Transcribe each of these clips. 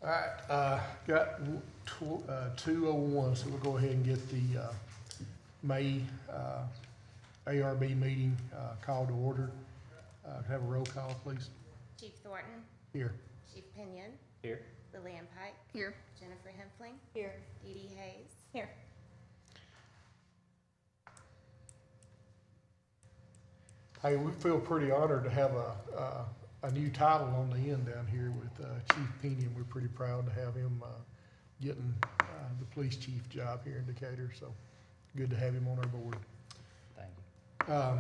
All right, got 2:01, so we'll go ahead and get the May ARB meeting called to order. Can I have a roll call, please? Chief Thornton. Here. Chief Pinion. Here. Lillian Pike. Here. Jennifer Hempling. Here. Dee Dee Hayes. Here. Hey, we feel pretty honored to have a new title on the end down here with Chief Pinion. We're pretty proud to have him getting the police chief job here in Decatur, so good to have him on our board. Thank you.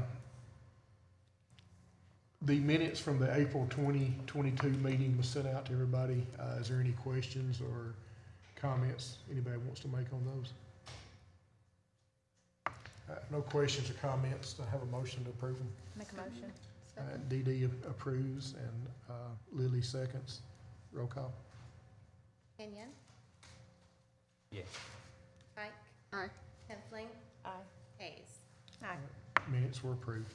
The minutes from the April 2022 meeting was sent out to everybody. Is there any questions or comments anybody wants to make on those? No questions or comments. I have a motion to approve them. Make a motion. Dee Dee approves and Lily seconds. Roll call. Pinion. Yes. Pike. Aye. Hempling. Aye. Hayes. Aye. Minutes were approved.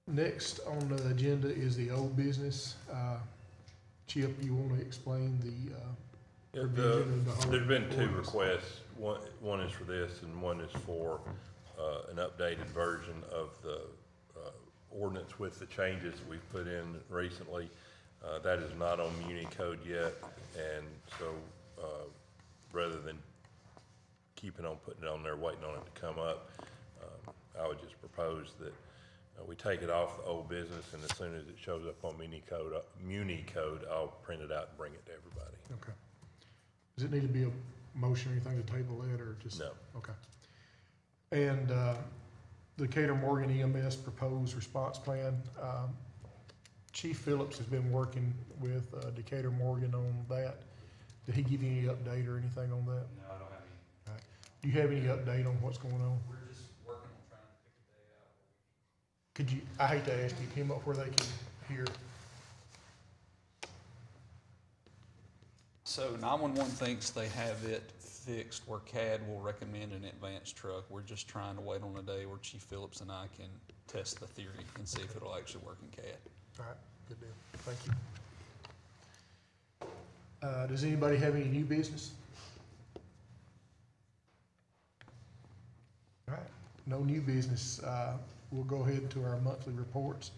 Next on the agenda is the old business. Chip, you want to explain the provision of the whole There's been two ordinance? requests. One is for this and one is for an updated version of the ordinance with the changes that we've put in recently. That is not on Muni Code yet, and so rather than keeping on putting it on there, waiting on it to come up, I would just propose that we take it off the old business, and as soon as it shows up on Muni Code, I'll print it out and bring it to everybody. Okay. Does it need to be a motion or anything to table that, or just? No. Okay. And Decatur Morgan EMS proposed response plan. Chief Phillips has been working with Decatur Morgan on that. Did he give you any update or anything on that? No, I don't have any. All right. Do you have any update on what's going on? We're just working on trying to pick a day out. Could you, I hate to ask you, come up where they can hear. So 911 thinks they have it fixed where CAD will recommend an advanced truck. We're just trying to wait on a day where Chief Phillips and I can test the theory and see if it'll actually work in CAD. All right, good deal. Thank you. Does anybody have any new business? All right, no new business. We'll go ahead to our monthly reports.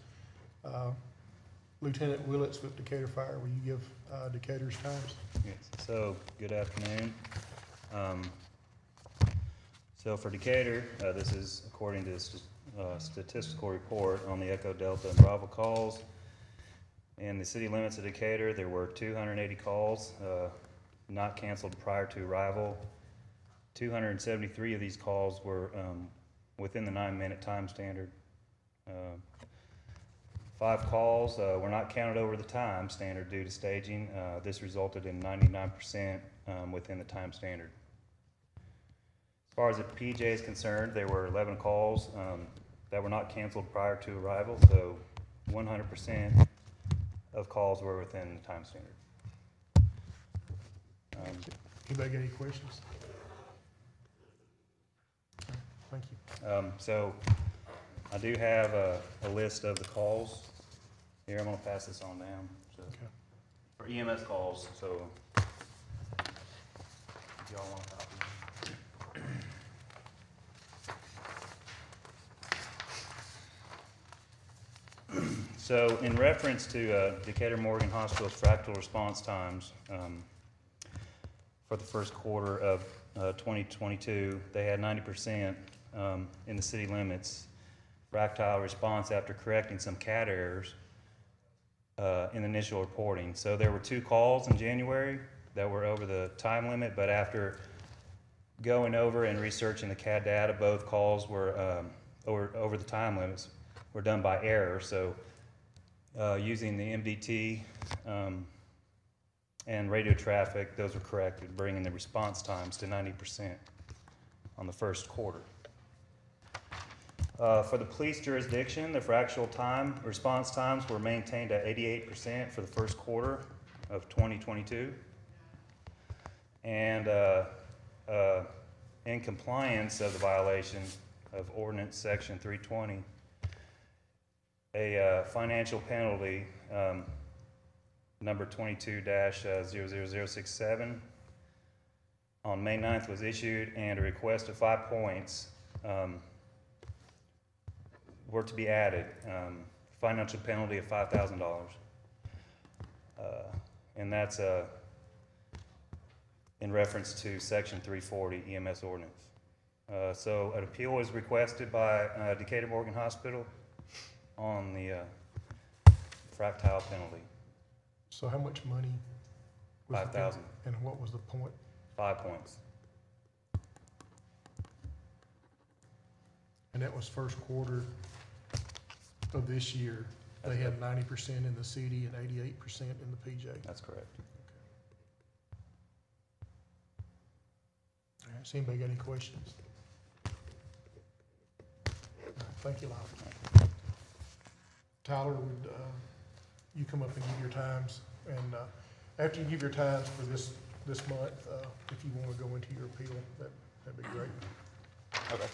Lieutenant Willits with Decatur Fire, will you give Decatur's times? Yes. So, good afternoon. So for Decatur, this is according to the statistical report on the Echo Delta and Bravo calls. In the city limits of Decatur, there were 280 calls not canceled prior to arrival. 273 of these calls were within the 9-minute time standard. 5 calls were not counted over the time standard due to staging. This resulted in 99% within the time standard. As far as the PJ is concerned, there were 11 calls that were not canceled prior to arrival, so 100% of calls were within the time standard. Anybody got any questions? Thank you. So I do have a list of the calls. Here, I'm gonna pass this on down. So, Okay. for EMS calls, so if y'all want a copy. So in reference to Decatur Morgan Hospital's fractal response times, for the first quarter of 2022, they had 90% in the city limits fractile response after correcting some CAD errors in initial reporting. So there were 2 calls in January that were over the time limit, but after going over and researching the CAD data, both calls were over the time limits were done by error. So using the MDT and radio traffic, those were corrected, bringing the response times to 90% on the first quarter. For the police jurisdiction, the fractional time response times were maintained at 88% for the first quarter of 2022. And in compliance of the violation of Ordinance Section 320, a financial penalty number 22-00067, on May 9th was issued, and a request of 5 points were to be added, financial penalty of $5,000. And that's in reference to Section 340 EMS ordinance. So an appeal was requested by Decatur Morgan Hospital on the fractile penalty, So how much money? was the 5,000, And what was the point? 5 points. And that was first quarter of this year. They had 90% in the CD and 88% in the PJ. That's correct. All right, has anybody got any questions? All right, thank you, Lyle. Tyler, would you come up and give your times? And after you give your times for this month, if you want to go into your appeal, that'd be great. Okay.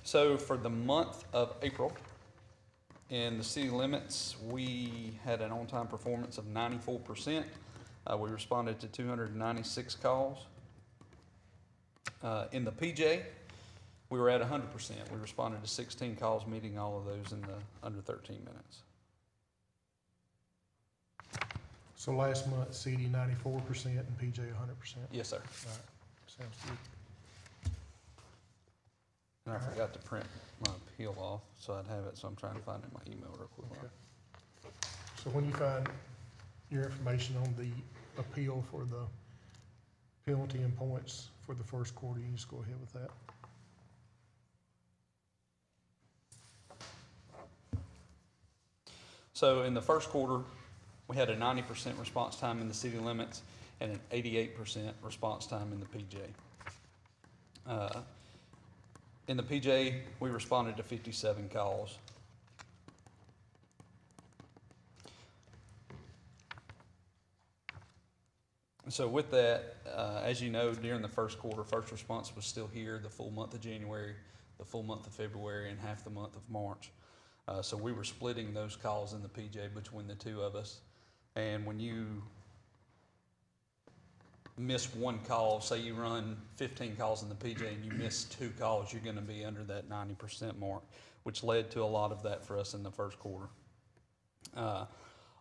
So for the month of April, in the city limits, we had an on-time performance of 94%. We responded to 296 calls. In the PJ, we were at 100%. We responded to 16 calls, meeting all of those in the under 13 minutes. So last month, CD 94% and PJ 100%. Yes, sir. All right, sounds good. And I forgot to print my appeal off, so I'd have it, so I'm trying to find it in my email real quick. Okay. So when you find your information on the appeal for the penalty and points for the first quarter, you just go ahead with that. So in the first quarter, we had a 90% response time in the city limits and an 88% response time in the PJ. In the PJ, we responded to 57 calls. So with that, as you know, during the first quarter, first response was still here the full month of January, the full month of February, and half the month of March. So we were splitting those calls in the PJ between the two of us. And when you miss one call, say you run 15 calls in the PJ and you miss 2 calls, you're going to be under that 90% mark, which led to a lot of that for us in the first quarter.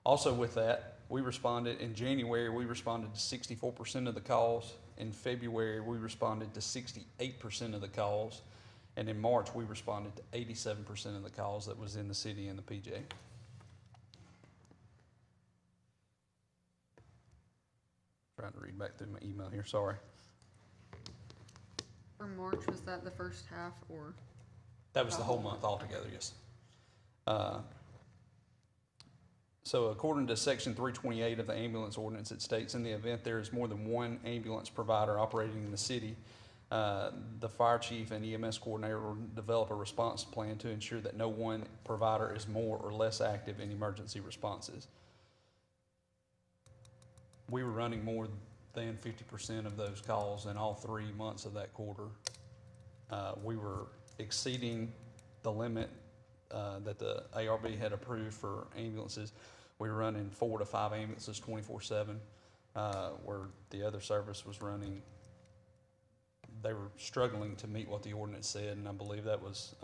Also with that, we responded in January, we responded to 64% of the calls. In February, we responded to 68% of the calls. And in March, we responded to 87% of the calls that was in the city and the PJ. Trying to read back through my email here, sorry. For March, was that the first half or? That was the whole month altogether, yes. So according to Section 328 of the ambulance ordinance, it states in the event there is more than one ambulance provider operating in the city, the fire chief and EMS coordinator will develop a response plan to ensure that no one provider is more or less active in emergency responses. We were running more than 50% of those calls in all 3 months of that quarter. We were exceeding the limit that the ARB had approved for ambulances. We were running 4 to 5 ambulances 24/7, where the other service was running. They were struggling to meet what the ordinance said, and I believe that was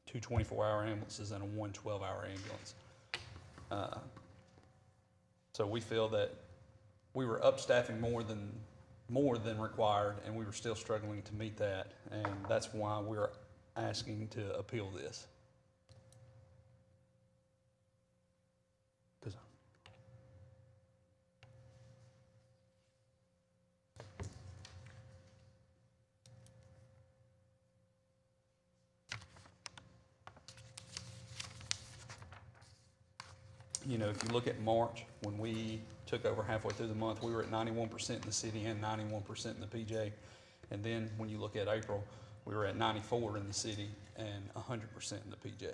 2 24-hour ambulances and a 1 12-hour ambulance. So we feel that we were upstaffing more than required, and we were still struggling to meet that, and that's why we're asking to appeal this. You know, if you look at March, when we took over halfway through the month, we were at 91% in the city and 91% in the PJ. And then when you look at April, we were at 94 in the city and 100% in the PJ.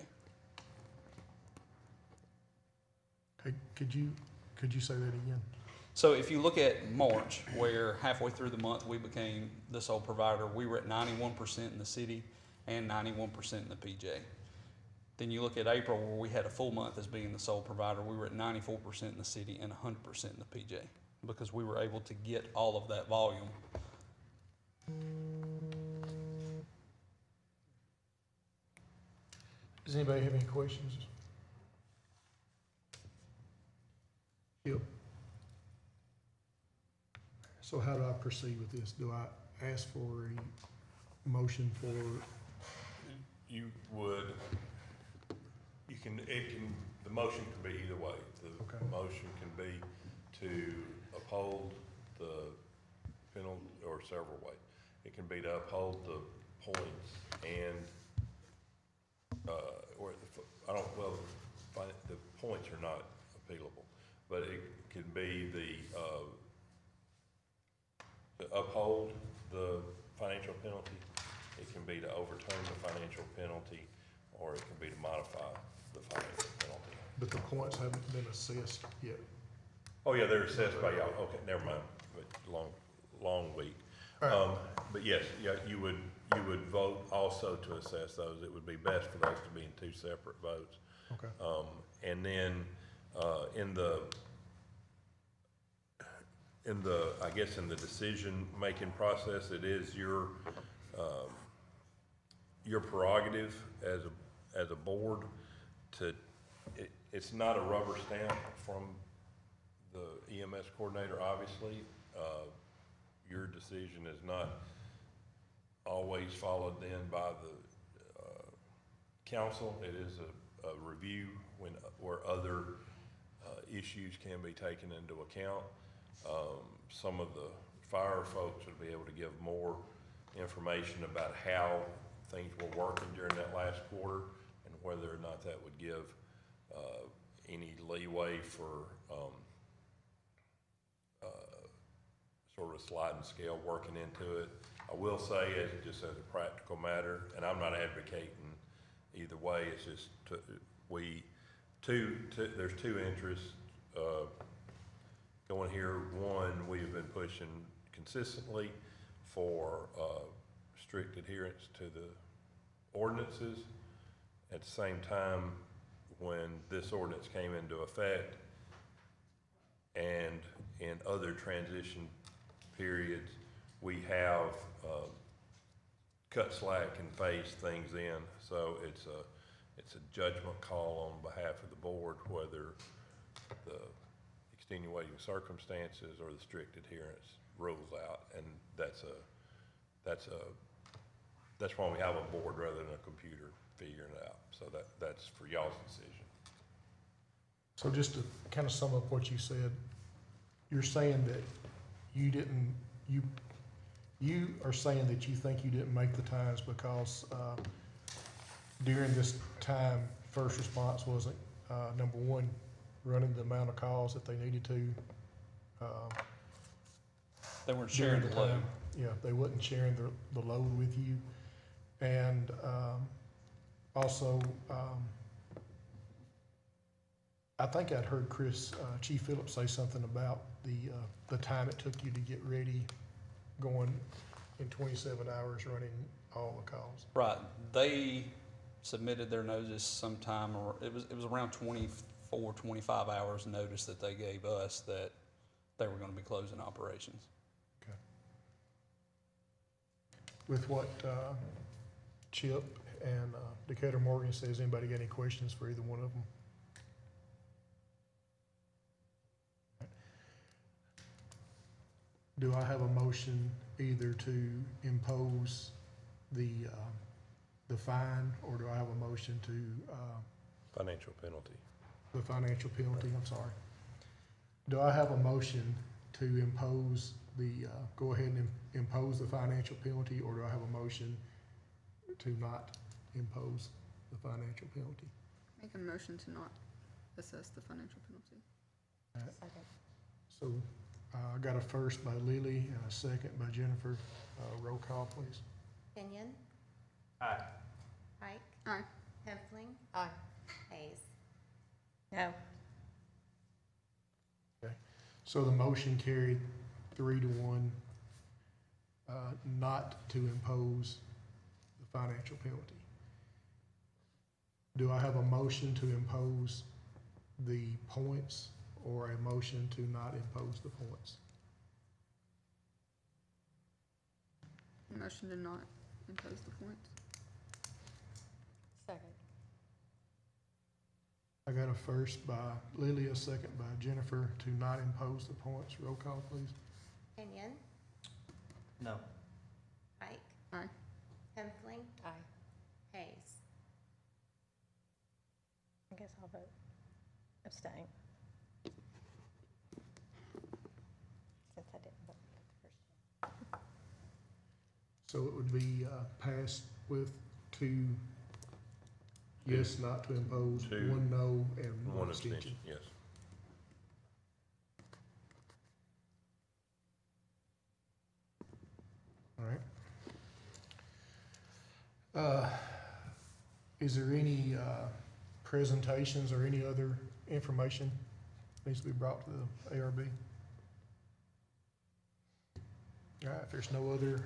Hey, could you say that again? So if you look at March, where halfway through the month we became the sole provider, we were at 91% in the city and 91% in the PJ. Then you look at April, where we had a full month as being the sole provider, we were at 94% in the city and 100% in the PJ, because we were able to get all of that volume. Does anybody have any questions? Yep. So how do I proceed with this? Do I ask for a motion for, You would, the motion can be either way. Okay. The motion can be to uphold the penalty, or several ways. It can be to uphold the points and, the points are not appealable, but it could be to uphold the financial penalty. It can be to overturn the financial penalty, or it can be to modify the financial penalty. but the points haven't been assessed yet? Oh, yeah, they're assessed by y'all. Okay, never mind. But long week. All right. But yes, yeah, you would vote also to assess those. It would be best for those to be in two separate votes. Okay. And then, in the, I guess in the decision-making process, it is your prerogative as a board to, it's not a rubber stamp from the EMS coordinator, obviously. Your decision is not always followed then by the council. It is a review where other issues can be taken into account. Some of the fire folks would be able to give more information about how things were working during that last quarter and whether or not that would give any leeway for sort of sliding scale working into it. I will say, just as a practical matter, and I'm not advocating either way, it's just there's two interests going here. One, we've been pushing consistently for strict adherence to the ordinances. At the same time, when this ordinance came into effect and in other transition periods, we have cut slack and phased things in. So it's a judgment call on behalf of the board whether the extenuating circumstances or the strict adherence rules out, and that's why we have a board rather than a computer figuring it out. So that's for y'all's decision. So just to kind of sum up what you said, you're saying that you are saying that you think you didn't make the times because during this time, first response wasn't, number one, running the amount of calls that they needed to. They weren't sharing during the load. time. Yeah, they wasn't sharing the load with you. And also, I think I'd heard Chief Phillips say something about the time it took you to get ready, going in 27 hours running all the calls. Right, they submitted their notice sometime, or it was around 24, 25 hours notice that they gave us that they were gonna be closing operations. Okay. With what Chip and Decatur Morgan says, anybody got any questions for either one of them? Do I have a motion either to impose the fine, or do I have a motion to, Financial penalty. the financial penalty, I'm sorry. Do I have a motion to impose go ahead and impose the financial penalty, or do I have a motion to not impose the financial penalty? Make a motion to not assess the financial penalty. So, I got a first by Lily and a second by Jennifer. Roll call, please. Kenyon? Aye. Pike? Aye. Heffling? Aye. Hayes? No. So the motion carried 3-1, not to impose the financial penalty. Do I have a motion to impose the points or a motion to not impose the points? Motion to not impose the points. Second. I got a first by Lily, a second by Jennifer to not impose the points. Roll call, please. Kenyon, No. Pike, Aye. Heffling, Aye. Hayes. I guess I'll vote abstain. Since I didn't vote the first time. So it would be passed with 2 yes, not to impose, Two. 1 no, and 1 One abstention. abstention, yes. All right. Is there any presentations or any other information needs to be brought to the ARB? All right, if there's no other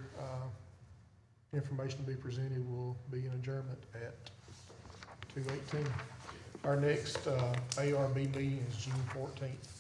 information to be presented, we'll be in adjournment at 2:18. Our next ARB meeting is June 14th.